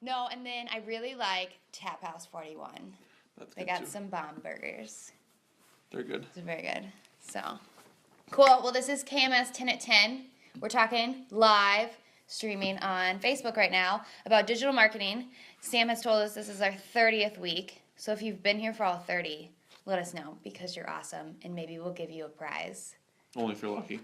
No, and then I really like Tap House 41. That's They good got too. some bomb burgers. They're good. It's very good. So, cool. Well, this is KMS 10 at 10. We're talking live streaming on Facebook right now about digital marketing. Sam has told us this is our 30th week. So if you've been here for all 30, let us know because you're awesome and maybe we'll give you a prize. Only if you're lucky.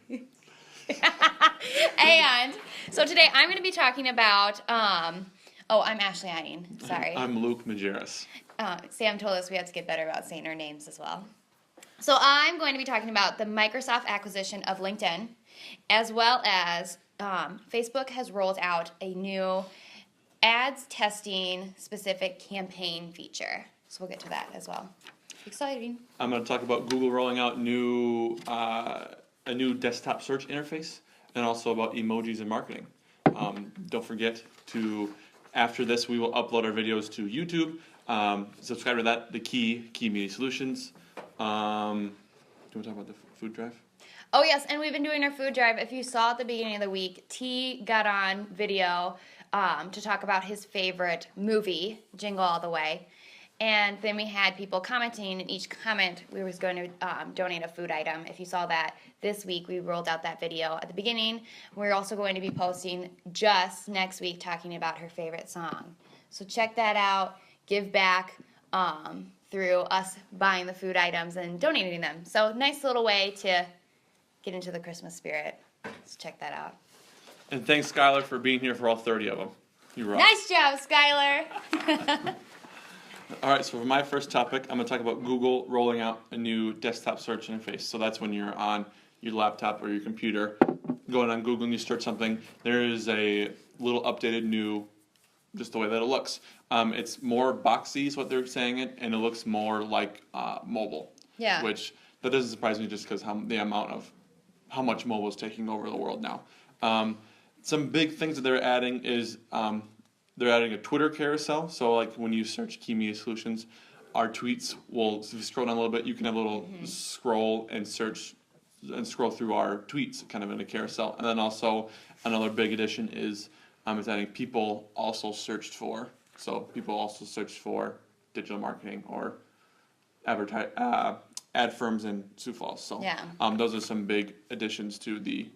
And so today I'm going to be talking about, I'm Ashley Eining. Sorry. I'm Luke Majerus. Sam told us we have to get better about saying our names as well. So I'm going to be talking about the Microsoft acquisition of LinkedIn, as well as Facebook has rolled out a new ads testing specific campaign feature. So we'll get to that as well. Exciting. I'm going to talk about Google rolling out a new desktop search interface, and also about emojis and marketing. Don't forget to, after this, we will upload our videos to YouTube. Subscribe to that, the Key Media Solutions. Do you want to talk about the food drive? Oh, yes, and we've been doing our food drive. If you saw at the beginning of the week, T got on video to talk about his favorite movie, Jingle All the Way. And then we had people commenting, and each comment we was going to donate a food item. If you saw that this week, we rolled out that video at the beginning. We're also going to be posting just next week talking about her favorite song. So check that out. Give back through us buying the food items and donating them. So nice little way to get into the Christmas spirit. So check that out. And thanks, Skylar, for being here for all 30 of them. You rock. Nice job, Skylar. All right, so for my first topic, I'm going to talk about Google rolling out a new desktop search interface. So that's when you're on your laptop or your computer, going on Google and you search something. There is a little updated new, just the way that it looks. It's more boxy is what they're saying it, and it looks more like mobile. Yeah. Which, that doesn't surprise me just because the amount of how much mobile is taking over the world now. Some big things that they're adding is they're adding a Twitter carousel. So like when you search Key Media Solutions, our tweets will, if you scroll down a little bit, you can have a little scroll and search and scroll through our tweets kind of in a carousel. And then also another big addition is it's adding people also searched for. So people also search for digital marketing or ad firms in Sioux Falls. So Yeah. Those are some big additions to the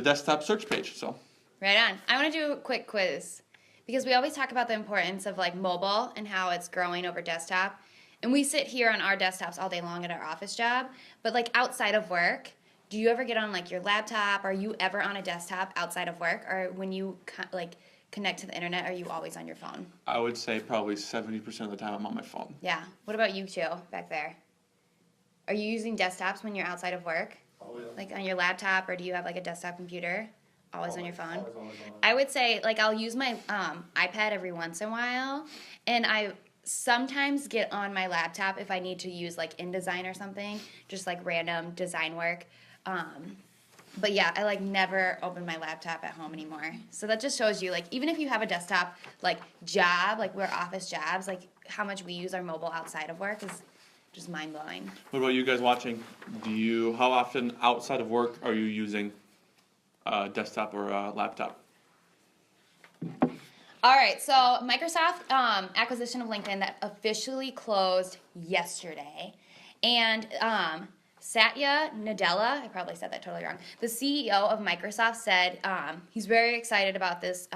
desktop search page. So. Right on. I want to do a quick quiz because we always talk about the importance of like mobile and how it's growing over desktop. And we sit here on our desktops all day long at our office job, but like outside of work, do you ever get on like your laptop? Are you ever on a desktop outside of work? Or when you like connect to the internet, are you always on your phone? I would say probably 70% of the time I'm on my phone. Yeah. What about you two back there? Are you using desktops when you're outside of work? Oh, yeah. Like on your laptop, or do you have like a desktop computer? Always on your phone? Always on. I would say, like, I'll use my iPad every once in a while, and I sometimes get on my laptop if I need to use, like, InDesign or something, just, like, random design work. But, yeah, I, like, never open my laptop at home anymore. So that just shows you, like, even if you have a desktop, like, job, like, we're office jobs, like, how much we use our mobile outside of work is just mind-blowing. What about you guys watching? How often outside of work are you using a desktop or a laptop? All right, so Microsoft acquisition of LinkedIn that officially closed yesterday. And Satya Nadella, I probably said that totally wrong, the CEO of Microsoft said he's very excited about this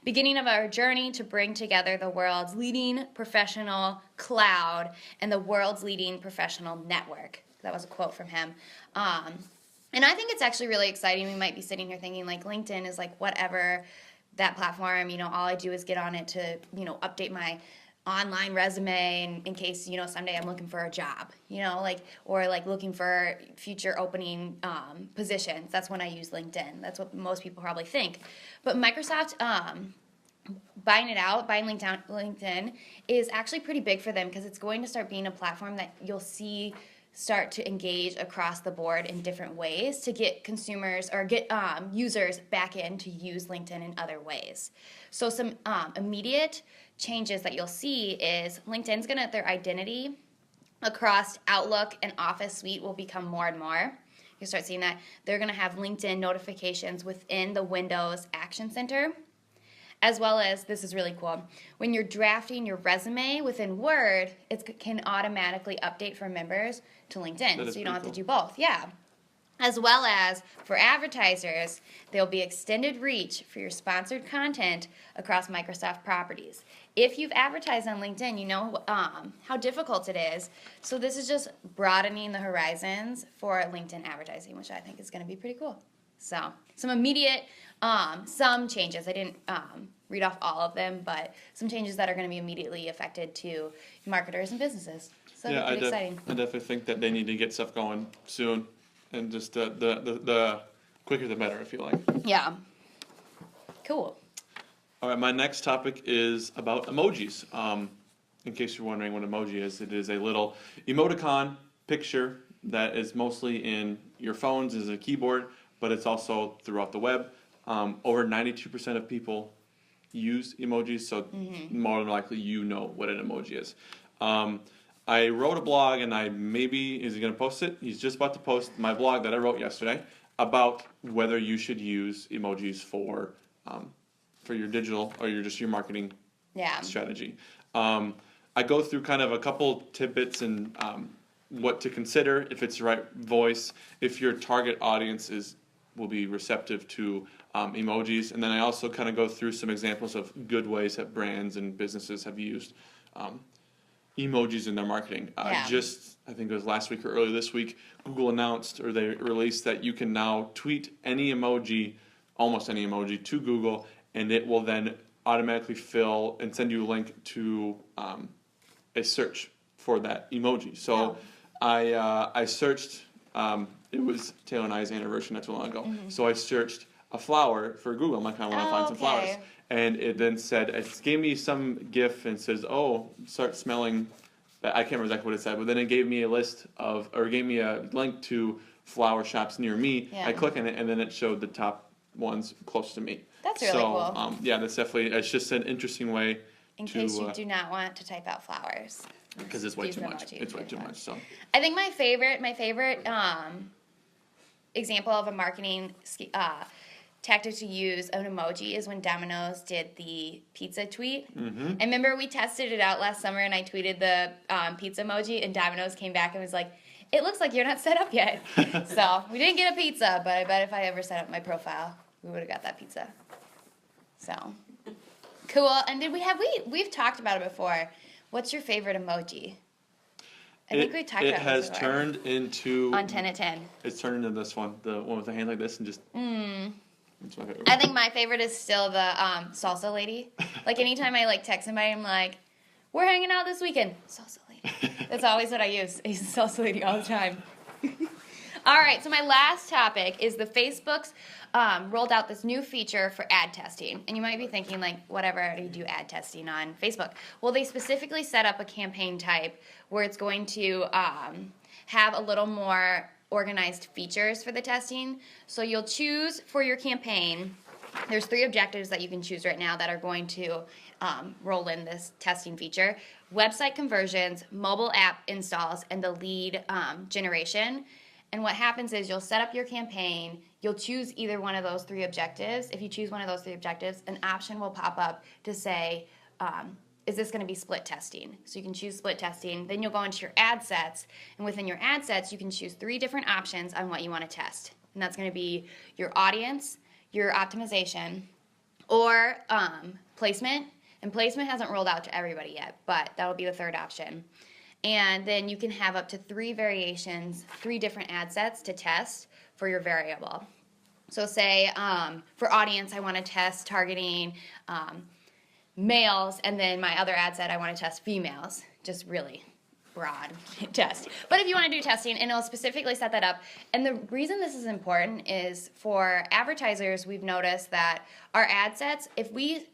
beginning of our journey to bring together the world's leading professional cloud and the world's leading professional network. That was a quote from him. And I think it's actually really exciting. We might be sitting here thinking, like, LinkedIn is like whatever, that platform, all I do is get on it to, update my online resume in case, someday I'm looking for a job, or looking for future opening positions. That's when I use LinkedIn. That's what most people probably think. But Microsoft buying LinkedIn is actually pretty big for them because it's going to start being a platform that you'll see start to engage across the board in different ways to get consumers or get users back in to use LinkedIn in other ways. So some immediate changes that you'll see is LinkedIn's their identity across Outlook and Office Suite will become more and more. you'll start seeing that they're going to have LinkedIn notifications within the Windows Action Center. As well as, this is really cool, when you're drafting your resume within Word, it can automatically update for members to LinkedIn, so you don't have to do both. Yeah. As well as, for advertisers, there'll be extended reach for your sponsored content across Microsoft properties. If you've advertised on LinkedIn, you know how difficult it is. So this is just broadening the horizons for LinkedIn advertising, which I think is going to be pretty cool. So some immediate, some changes. I didn't read off all of them, but some changes that are going to be immediately affected to marketers and businesses. So Yeah, pretty exciting. I definitely think that they need to get stuff going soon, and just the quicker the better, I feel like. Yeah. Cool. All right, my next topic is about emojis. In case you're wondering what emoji is, it is a little emoticon picture that is mostly in your phones as a keyboard, but it's also throughout the web. Over 92% of people use emojis, so more than likely you know what an emoji is. I wrote a blog, and is he going to post it? He's just about to post my blog that I wrote yesterday about whether you should use emojis for your digital or your marketing strategy. I go through kind of a couple tidbits and what to consider, if it's the right voice, if your target audience will be receptive to emojis, and then I also kind of go through some examples of good ways that brands and businesses have used emojis in their marketing. I think it was last week or earlier this week, Google announced, or they released, that you can now tweet any emoji, almost any emoji, to Google, and it will then automatically fill and send you a link to a search for that emoji. So I searched, it was Taylor and I's anniversary not too long ago, so I searched a flower for Google. I'm like, I want to find some flowers. And it then said, it gave me some GIF and says, start smelling. I can't remember exactly what it said, but then it gave me gave me a link to flower shops near me. Yeah. I click on it, and then it showed the top ones close to me. That's really cool. That's definitely, it's just an interesting way in case you do not want to type out flowers. Because it's way too much. It's way too much. So I think my favorite example of a marketing tactic to use an emoji is when Domino's did the pizza tweet. I remember we tested it out last summer, and I tweeted the pizza emoji, and Domino's came back and was like, "It looks like you're not set up yet." So we didn't get a pizza, but I bet if I ever set up my profile, we would have got that pizza. So cool. And we've talked about it before. What's your favorite emoji? I think we talked about it. It has turned into on 10 at 10. It's turned into this one, the one with the hand like this, and just. That's my favorite. I think my favorite is still the salsa lady. Like anytime I text somebody, I'm like, "We're hanging out this weekend." Salsa lady. That's always what I use. I use salsa lady all the time. All right, so my last topic is the Facebook's rolled out this new feature for ad testing. And you might be thinking, whatever, I already do ad testing on Facebook. Well, they specifically set up a campaign type where it's going to have a little more organized features for the testing. So you'll choose for your campaign, there's 3 objectives that you can choose right now that are going to roll in this testing feature: website conversions, mobile app installs, and the lead generation. And what happens is you'll set up your campaign, you'll choose either one of those 3 objectives. If you choose one of those 3 objectives, an option will pop up to say, is this going to be split testing? So you can choose split testing. Then you'll go into your ad sets, and within your ad sets, you can choose 3 different options on what you want to test. And that's going to be your audience, your optimization, or placement. And placement hasn't rolled out to everybody yet, but that'll be the 3rd option. And then you can have up to 3 variations, 3 different ad sets to test for your variable. So say for audience, I want to test targeting males, and then my other ad set, I want to test females. Just really broad test. But if you want to do testing, and it'll specifically set that up. And the reason this is important is for advertisers, we've noticed that our ad sets, if we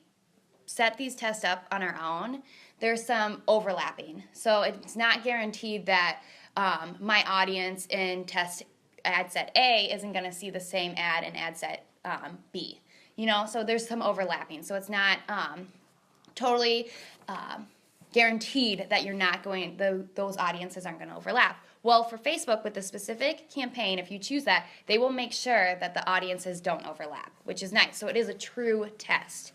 set these tests up on our own, there's some overlapping. So it's not guaranteed that my audience in test ad set A isn't going to see the same ad in ad set B. So there's some overlapping. So it's not totally guaranteed that you're not going, those audiences aren't going to overlap. Well, for Facebook, with the specific campaign, if you choose that, they will make sure that the audiences don't overlap, which is nice. So it is a true test.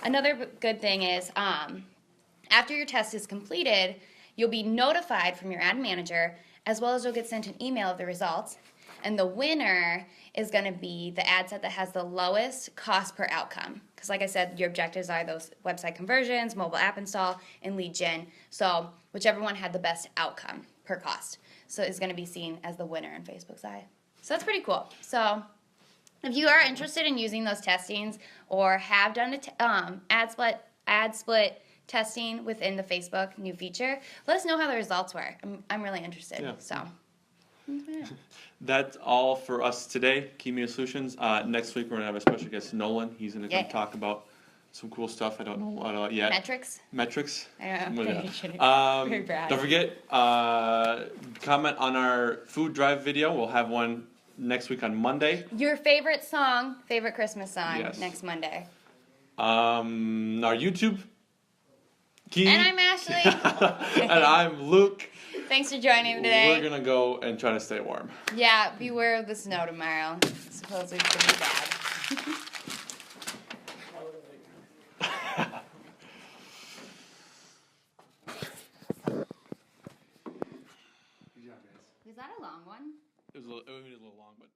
Another good thing is after your test is completed, you'll be notified from your ad manager, as well as you'll get sent an email of the results. And the winner is going to be the ad set that has the lowest cost per outcome. Because like I said, your objectives are those website conversions, mobile app install, and lead gen. So whichever one had the best outcome per cost. So it's going to be seen as the winner in Facebook's eye. So that's pretty cool. So if you are interested in using those testings or have done ad split testing within the Facebook new feature, let us know how the results were. I'm really interested. Yeah. So. Yeah. That's all for us today, Key Media Solutions. Next week we're gonna have a special guest, Nolan. He's gonna come Yeah. talk about some cool stuff. I don't know what yet. Metrics? I don't know. Yeah. Maybe you shouldn't. Very bad. Don't forget, comment on our food drive video. We'll have one next week on Monday. Your favorite Christmas song, Yes. next Monday. Our YouTube. Key. And I'm Ashley. And I'm Luke. Thanks for joining today. We're gonna go and try to stay warm. Yeah, beware of the snow tomorrow. Supposedly it's gonna be bad. Good job, guys. Was that a long one? It was a little long, but.